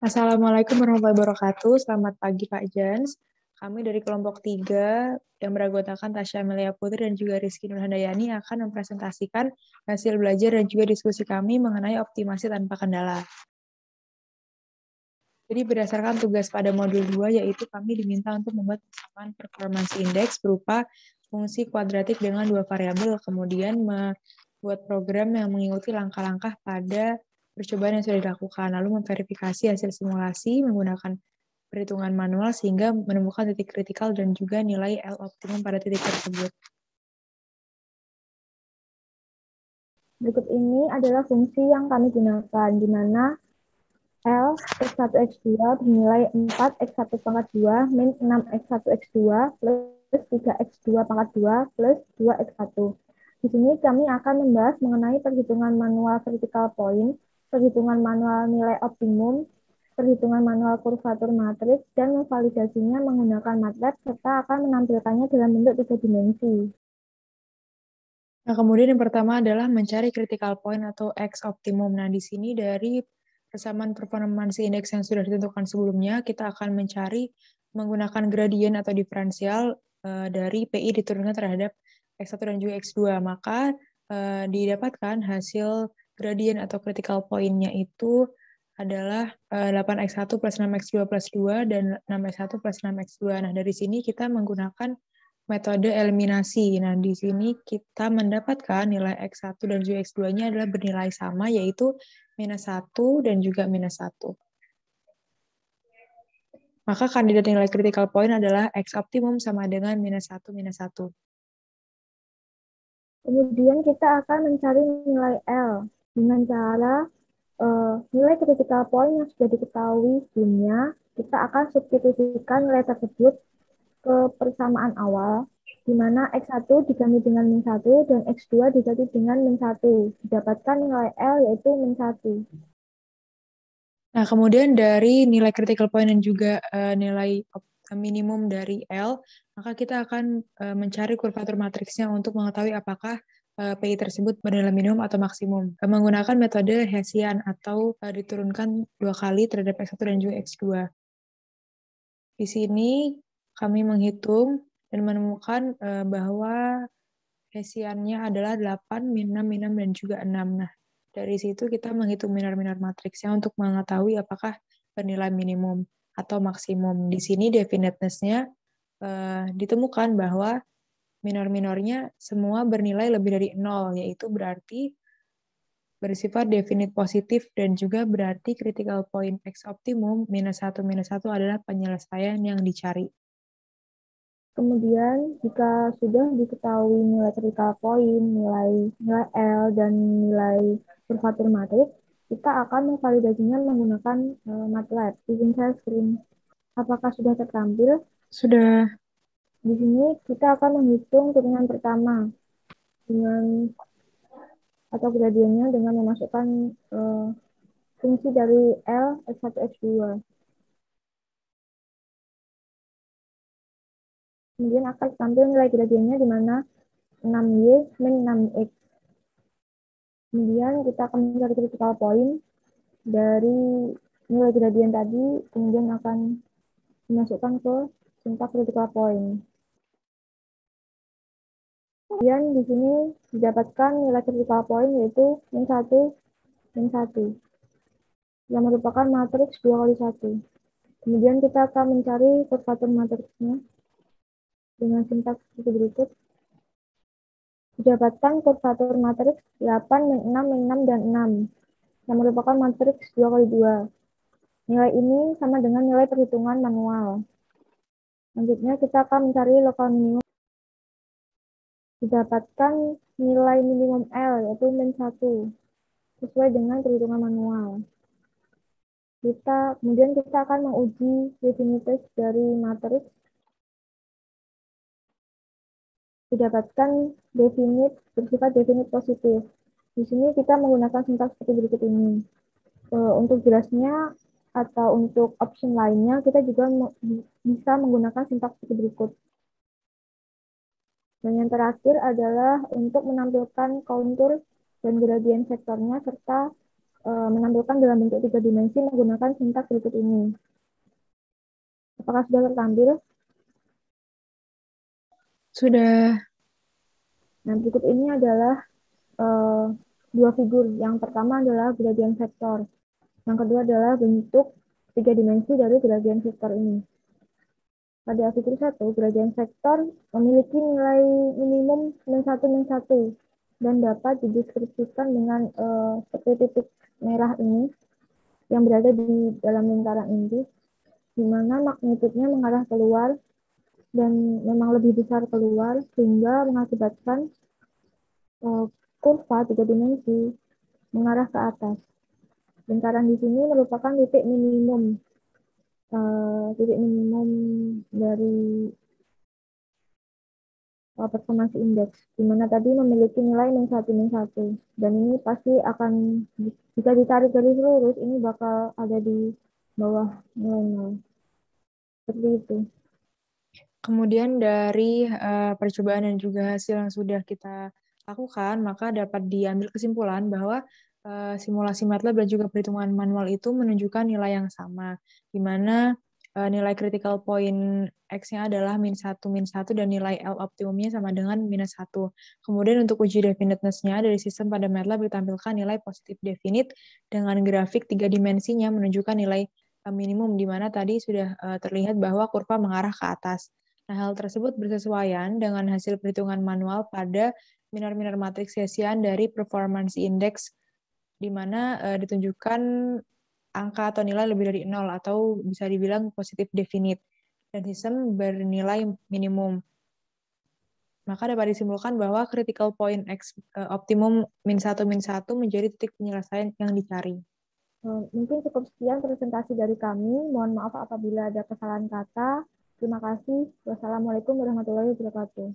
Assalamualaikum warahmatullahi wabarakatuh. Selamat pagi Pak Jans. Kami dari kelompok 3 yang beranggotakan Tasya Amelia Putri dan juga Rizky Nurhandayani akan mempresentasikan hasil belajar dan juga diskusi kami mengenai optimasi tanpa kendala. Jadi berdasarkan tugas pada modul 2, yaitu kami diminta untuk membuat persamaan performance index berupa fungsi kuadratik dengan dua variabel, kemudian membuat program yang mengikuti langkah-langkah pada percobaan yang sudah dilakukan, lalu memverifikasi hasil simulasi menggunakan perhitungan manual sehingga menemukan titik kritikal dan juga nilai L optimum pada titik tersebut. Berikut ini adalah fungsi yang kami gunakan, di mana L X1 X2 bernilai 4 X1 pangkat 2 min 6 X1 X2 plus 3 X2 pangkat 2 plus 2 X1. Di sini kami akan membahas mengenai perhitungan manual vertical point, perhitungan manual nilai optimum, perhitungan manual kurvatur matriks, dan memvalidasinya menggunakan MATLAB, serta akan menampilkannya dalam bentuk 3 dimensi. Nah, kemudian yang pertama adalah mencari critical point atau X optimum. Nah, di sini dari persamaan performance index yang sudah ditentukan sebelumnya, kita akan mencari menggunakan gradien atau diferensial dari PI diturunkan terhadap X1 dan juga X2. Maka didapatkan hasil gradien atau critical point-nya itu adalah 8X1 plus 6X2 plus 2 dan 6X1 plus 6X2. Nah, dari sini kita menggunakan metode eliminasi. Nah, di sini kita mendapatkan nilai X1 dan juga X2-nya adalah bernilai sama, yaitu minus 1 dan juga minus 1. Maka kandidat nilai critical point adalah X optimum sama dengan minus 1, minus 1. Kemudian kita akan mencari nilai L dengan cara nilai critical point yang sudah diketahui sebelumnya, kita akan substitusikan nilai tersebut ke persamaan awal, di mana X1 diganti dengan min 1 dan X2 diganti dengan min 1. Didapatkan nilai L yaitu min 1. Nah, kemudian dari nilai critical point dan juga nilai minimum dari L, maka kita akan mencari kurvatur matriksnya untuk mengetahui apakah PI tersebut bernilai minimum atau maksimum. Menggunakan metode Hessian atau diturunkan 2 kali terhadap X1 dan juga X2. Di sini kami menghitung dan menemukan bahwa Hessiannya adalah 8, min 6, min 6, dan juga 6. Nah, dari situ kita menghitung minor-minor matriksnya untuk mengetahui apakah bernilai minimum atau maksimum. Di sini definiteness-nya ditemukan bahwa minor-minornya semua bernilai lebih dari 0, yaitu berarti bersifat definite positif dan juga berarti critical point X optimum minus 1 adalah penyelesaian yang dicari. Kemudian jika sudah diketahui nilai critical point, nilai L, dan nilai kurvatur matriks, kita akan memvalidasinya menggunakan MATLAB. Izin saya screen. Apakah sudah tertampil? Sudah. Di sini kita akan menghitung turunan pertama dengan atau gradiennya dengan memasukkan fungsi dari L, X1, X2. Kemudian akan tampil nilai gradiennya di mana 6Y min 6X. Kemudian kita akan mencari critical point dari nilai gradien tadi, kemudian akan dimasukkan ke sintak critical point. Kemudian di sini didapatkan nilai critical point yaitu min 1, min 1, yang merupakan matriks 2 kali 1. Kemudian kita akan mencari kurvatur matriksnya dengan sintak seperti berikut. Didapatkan kurvatur matriks 8, min 6, min 6, dan 6, yang merupakan matriks 2 kali 2. Nilai ini sama dengan nilai perhitungan manual. Selanjutnya kita akan mencari lokal minimum. Didapatkan nilai minimum L yaitu min 1 sesuai dengan perhitungan manual. Kemudian kita akan menguji definites dari matriks. Didapatkan definite bersifat definite positif. Di sini kita menggunakan sintaks seperti berikut ini. Untuk jelasnya atau untuk option lainnya kita juga bisa menggunakan sintaks seperti berikut. Dan yang terakhir adalah untuk menampilkan kontur dan gradien vektornya serta menampilkan dalam bentuk 3 dimensi menggunakan sintaks berikut ini. Apakah sudah tertampil? Sudah. Nah, berikut ini adalah uh, dua figur. Yang pertama adalah gradient vektor. Yang kedua adalah bentuk 3 dimensi dari gradient vektor ini. Pada figur 1, gradient vektor memiliki nilai minimum min 1 dan dapat dideskripsikan dengan seperti titik merah ini yang berada di dalam lingkaran inti, di mana magnitudnya mengarah keluar dan memang lebih besar keluar sehingga mengakibatkan kurva 3 dimensi mengarah ke atas. Lingkaran di sini merupakan titik minimum dari performance index, di mana tadi memiliki nilai min 1. Dan ini pasti akan, jika ditarik garis lurus, ini bakal ada di bawah nilai 0. Seperti itu. Kemudian dari percobaan dan juga hasil yang sudah kita lakukan, maka dapat diambil kesimpulan bahwa simulasi MATLAB dan juga perhitungan manual itu menunjukkan nilai yang sama, di mana nilai critical point X-nya adalah min 1 dan nilai L optimumnya sama dengan -1. Kemudian untuk uji definiteness-nya dari sistem pada MATLAB ditampilkan nilai positif definite dengan grafik 3 dimensinya menunjukkan nilai minimum, di mana tadi sudah terlihat bahwa kurva mengarah ke atas. Nah, hal tersebut bersesuaian dengan hasil perhitungan manual pada minor-minor matriks Hessian dari performance index, di mana ditunjukkan angka atau nilai lebih dari 0 atau bisa dibilang positif definite, dan sistem bernilai minimum. Maka dapat disimpulkan bahwa critical point X optimum min 1 menjadi titik penyelesaian yang dicari. Mungkin cukup sekian presentasi dari kami. Mohon maaf apabila ada kesalahan kata. Terima kasih. Wassalamualaikum warahmatullahi wabarakatuh.